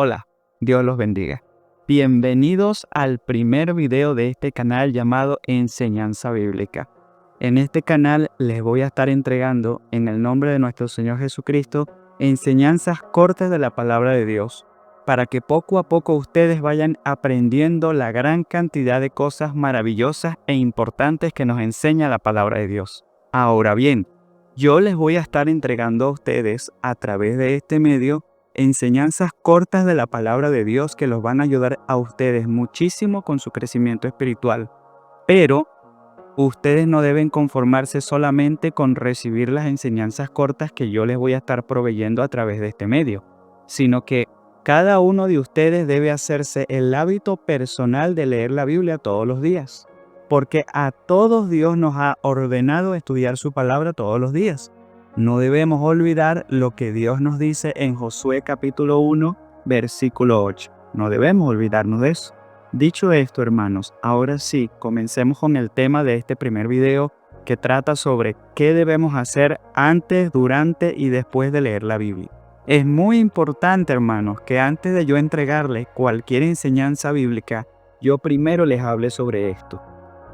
Hola, Dios los bendiga. Bienvenidos al primer video de este canal llamado Enseñanza Bíblica. En este canal les voy a estar entregando, en el nombre de nuestro Señor Jesucristo, enseñanzas cortas de la palabra de Dios, para que poco a poco ustedes vayan aprendiendo la gran cantidad de cosas maravillosas e importantes que nos enseña la palabra de Dios. Ahora bien, yo les voy a estar entregando a ustedes a través de este medio enseñanzas cortas de la palabra de Dios que los van a ayudar a ustedes muchísimo con su crecimiento espiritual. Pero ustedes no deben conformarse solamente con recibir las enseñanzas cortas que yo les voy a estar proveyendo a través de este medio, sino que cada uno de ustedes debe hacerse el hábito personal de leer la Biblia todos los días, porque a todos Dios nos ha ordenado estudiar su palabra todos los días. No debemos olvidar lo que Dios nos dice en Josué capítulo 1, versículo 8. No debemos olvidarnos de eso. Dicho esto, hermanos, ahora sí, comencemos con el tema de este primer video que trata sobre qué debemos hacer antes, durante y después de leer la Biblia. Es muy importante, hermanos, que antes de yo entregarles cualquier enseñanza bíblica, yo primero les hable sobre esto.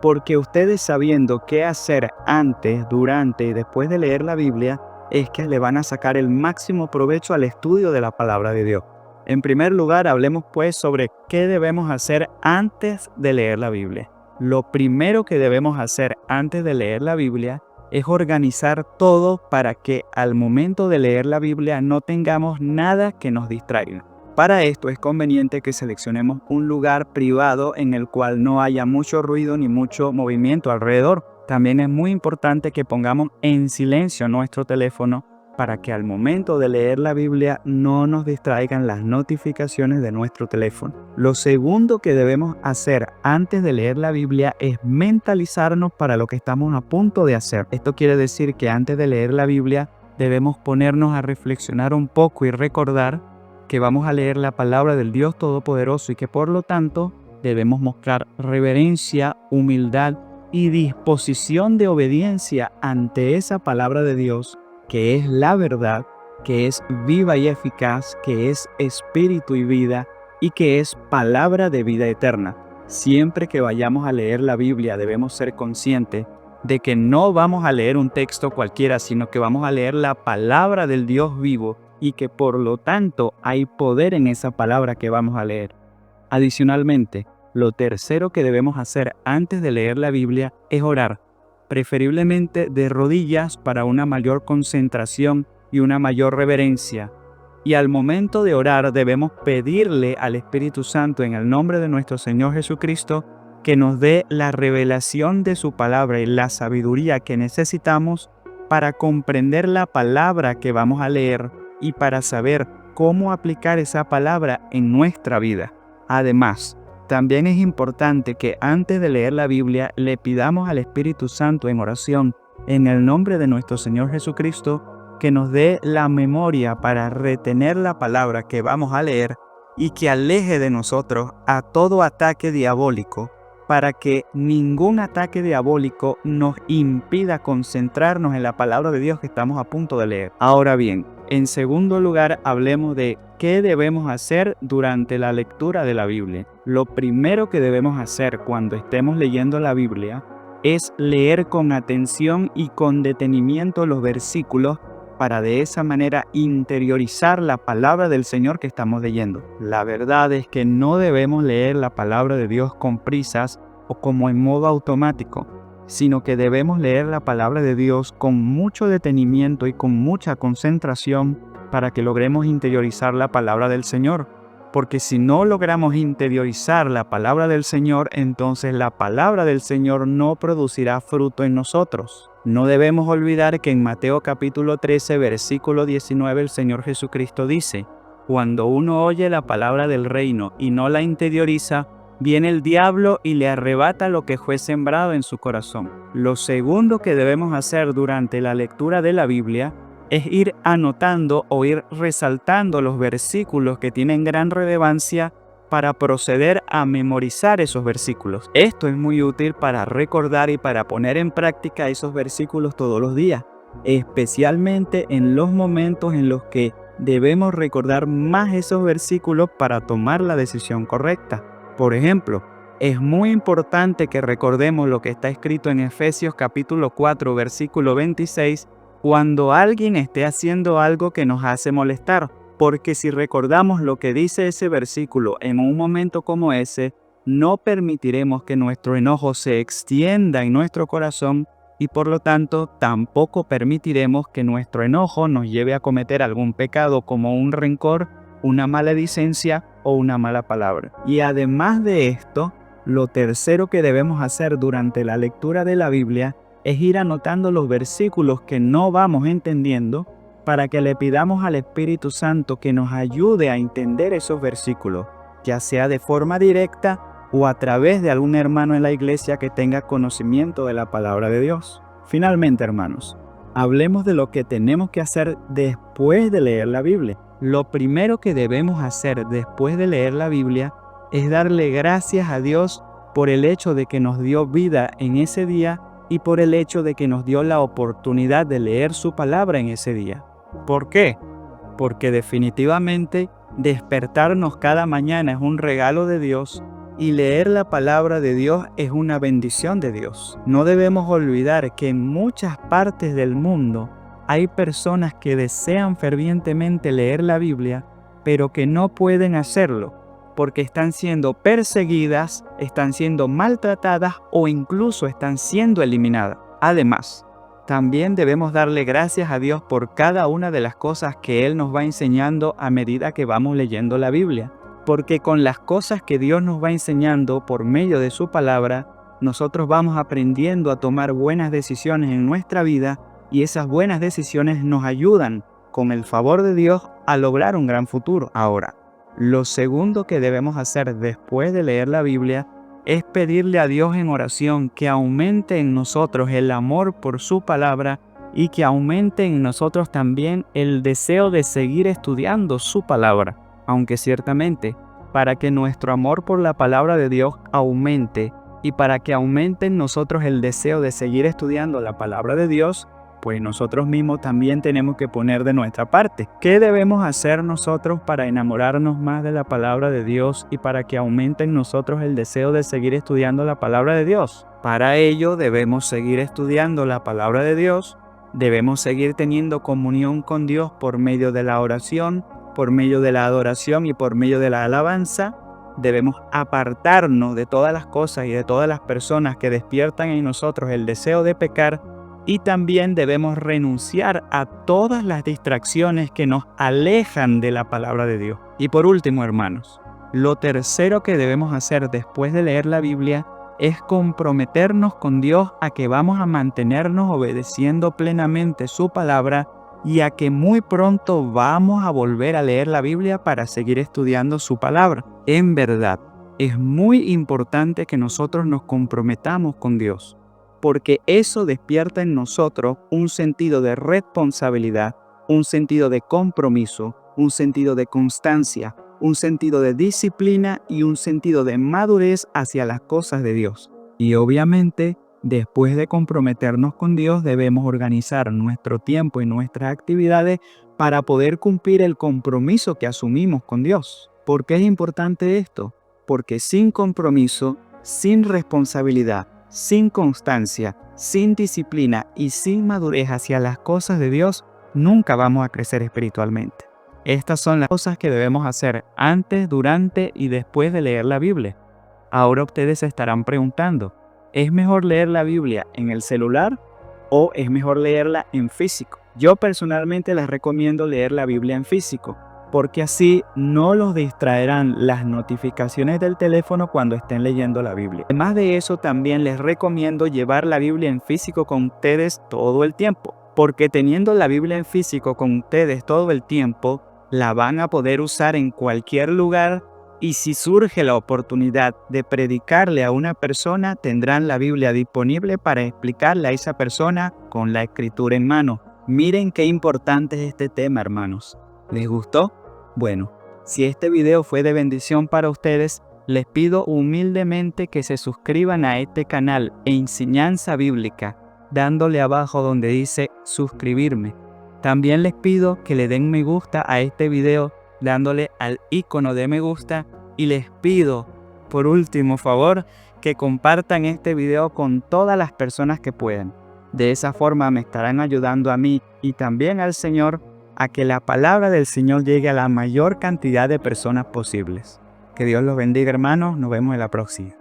Porque ustedes sabiendo qué hacer antes, durante y después de leer la Biblia, es que le van a sacar el máximo provecho al estudio de la palabra de Dios. En primer lugar, hablemos pues sobre qué debemos hacer antes de leer la Biblia. Lo primero que debemos hacer antes de leer la Biblia es organizar todo para que al momento de leer la Biblia no tengamos nada que nos distraiga. Para esto es conveniente que seleccionemos un lugar privado en el cual no haya mucho ruido ni mucho movimiento alrededor. También es muy importante que pongamos en silencio nuestro teléfono para que al momento de leer la Biblia no nos distraigan las notificaciones de nuestro teléfono. Lo segundo que debemos hacer antes de leer la Biblia es mentalizarnos para lo que estamos a punto de hacer. Esto quiere decir que antes de leer la Biblia debemos ponernos a reflexionar un poco y recordar que vamos a leer la palabra del Dios Todopoderoso y que por lo tanto debemos mostrar reverencia, humildad y disposición de obediencia ante esa palabra de Dios, que es la verdad, que es viva y eficaz, que es espíritu y vida y que es palabra de vida eterna. Siempre que vayamos a leer la Biblia debemos ser conscientes de que no vamos a leer un texto cualquiera, sino que vamos a leer la palabra del Dios vivo y que por lo tanto hay poder en esa palabra que vamos a leer. Adicionalmente, lo tercero que debemos hacer antes de leer la Biblia es orar, preferiblemente de rodillas para una mayor concentración y una mayor reverencia. Y al momento de orar debemos pedirle al Espíritu Santo en el nombre de nuestro Señor Jesucristo que nos dé la revelación de su palabra y la sabiduría que necesitamos para comprender la palabra que vamos a leer y para saber cómo aplicar esa palabra en nuestra vida. Además, también es importante que antes de leer la Biblia le pidamos al Espíritu Santo en oración, en el nombre de nuestro Señor Jesucristo, que nos dé la memoria para retener la palabra que vamos a leer y que aleje de nosotros a todo ataque diabólico, para que ningún ataque diabólico nos impida concentrarnos en la palabra de Dios que estamos a punto de leer. Ahora bien, en segundo lugar, hablemos de qué debemos hacer durante la lectura de la Biblia. Lo primero que debemos hacer cuando estemos leyendo la Biblia es leer con atención y con detenimiento los versículos para de esa manera interiorizar la palabra del Señor que estamos leyendo. La verdad es que no debemos leer la palabra de Dios con prisas o como en modo automático, sino que debemos leer la palabra de Dios con mucho detenimiento y con mucha concentración para que logremos interiorizar la palabra del Señor. Porque si no logramos interiorizar la palabra del Señor, entonces la palabra del Señor no producirá fruto en nosotros. No debemos olvidar que en Mateo capítulo 13, versículo 19, el Señor Jesucristo dice: cuando uno oye la palabra del reino y no la interioriza, viene el diablo y le arrebata lo que fue sembrado en su corazón. Lo segundo que debemos hacer durante la lectura de la Biblia es ir anotando o ir resaltando los versículos que tienen gran relevancia para proceder a memorizar esos versículos. Esto es muy útil para recordar y para poner en práctica esos versículos todos los días, especialmente en los momentos en los que debemos recordar más esos versículos para tomar la decisión correcta. Por ejemplo, es muy importante que recordemos lo que está escrito en Efesios capítulo 4, versículo 26, cuando alguien esté haciendo algo que nos hace molestar, porque si recordamos lo que dice ese versículo en un momento como ese, no permitiremos que nuestro enojo se extienda en nuestro corazón y por lo tanto tampoco permitiremos que nuestro enojo nos lleve a cometer algún pecado como un rencor, una maledicencia o una mala palabra. Y además de esto, lo tercero que debemos hacer durante la lectura de la Biblia es ir anotando los versículos que no vamos entendiendo para que le pidamos al Espíritu Santo que nos ayude a entender esos versículos, ya sea de forma directa o a través de algún hermano en la iglesia que tenga conocimiento de la palabra de Dios. Finalmente, hermanos, hablemos de lo que tenemos que hacer después de leer la Biblia. Lo primero que debemos hacer después de leer la Biblia es darle gracias a Dios por el hecho de que nos dio vida en ese día y por el hecho de que nos dio la oportunidad de leer su palabra en ese día. ¿Por qué? Porque definitivamente despertarnos cada mañana es un regalo de Dios y leer la palabra de Dios es una bendición de Dios. No debemos olvidar que en muchas partes del mundo hay personas que desean fervientemente leer la Biblia, pero que no pueden hacerlo porque están siendo perseguidas, están siendo maltratadas o incluso están siendo eliminadas. Además, también debemos darle gracias a Dios por cada una de las cosas que Él nos va enseñando a medida que vamos leyendo la Biblia. Porque con las cosas que Dios nos va enseñando por medio de su palabra, nosotros vamos aprendiendo a tomar buenas decisiones en nuestra vida y esas buenas decisiones nos ayudan, con el favor de Dios, a lograr un gran futuro. Ahora, lo segundo que debemos hacer después de leer la Biblia es pedirle a Dios en oración que aumente en nosotros el amor por su palabra y que aumente en nosotros también el deseo de seguir estudiando su palabra. Aunque ciertamente, para que nuestro amor por la palabra de Dios aumente y para que aumente en nosotros el deseo de seguir estudiando la palabra de Dios, pues nosotros mismos también tenemos que poner de nuestra parte. ¿Qué debemos hacer nosotros para enamorarnos más de la palabra de Dios y para que aumente en nosotros el deseo de seguir estudiando la palabra de Dios? Para ello debemos seguir estudiando la palabra de Dios, debemos seguir teniendo comunión con Dios por medio de la oración, por medio de la adoración y por medio de la alabanza. Debemos apartarnos de todas las cosas y de todas las personas que despiertan en nosotros el deseo de pecar. Y también debemos renunciar a todas las distracciones que nos alejan de la palabra de Dios. Y por último, hermanos, lo tercero que debemos hacer después de leer la Biblia es comprometernos con Dios a que vamos a mantenernos obedeciendo plenamente su palabra y a que muy pronto vamos a volver a leer la Biblia para seguir estudiando su palabra. En verdad, es muy importante que nosotros nos comprometamos con Dios, porque eso despierta en nosotros un sentido de responsabilidad, un sentido de compromiso, un sentido de constancia, un sentido de disciplina y un sentido de madurez hacia las cosas de Dios. Y obviamente, después de comprometernos con Dios, debemos organizar nuestro tiempo y nuestras actividades para poder cumplir el compromiso que asumimos con Dios. ¿Por qué es importante esto? Porque sin compromiso, sin responsabilidad, sin constancia, sin disciplina y sin madurez hacia las cosas de Dios, nunca vamos a crecer espiritualmente. Estas son las cosas que debemos hacer antes, durante y después de leer la Biblia. Ahora ustedes se estarán preguntando, ¿es mejor leer la Biblia en el celular o es mejor leerla en físico? Yo personalmente les recomiendo leer la Biblia en físico, porque así no los distraerán las notificaciones del teléfono cuando estén leyendo la Biblia. Además de eso, también les recomiendo llevar la Biblia en físico con ustedes todo el tiempo, porque teniendo la Biblia en físico con ustedes todo el tiempo, la van a poder usar en cualquier lugar y si surge la oportunidad de predicarle a una persona, tendrán la Biblia disponible para explicarle a esa persona con la escritura en mano. Miren qué importante es este tema, hermanos. ¿Les gustó? Bueno, si este video fue de bendición para ustedes, les pido humildemente que se suscriban a este canal Enseñanza Bíblica, dándole abajo donde dice suscribirme. También les pido que le den me gusta a este video dándole al icono de me gusta, y les pido por último favor que compartan este video con todas las personas que puedan. De esa forma me estarán ayudando a mí y también al Señor a que la palabra del Señor llegue a la mayor cantidad de personas posibles. Que Dios los bendiga, hermanos. Nos vemos en la próxima.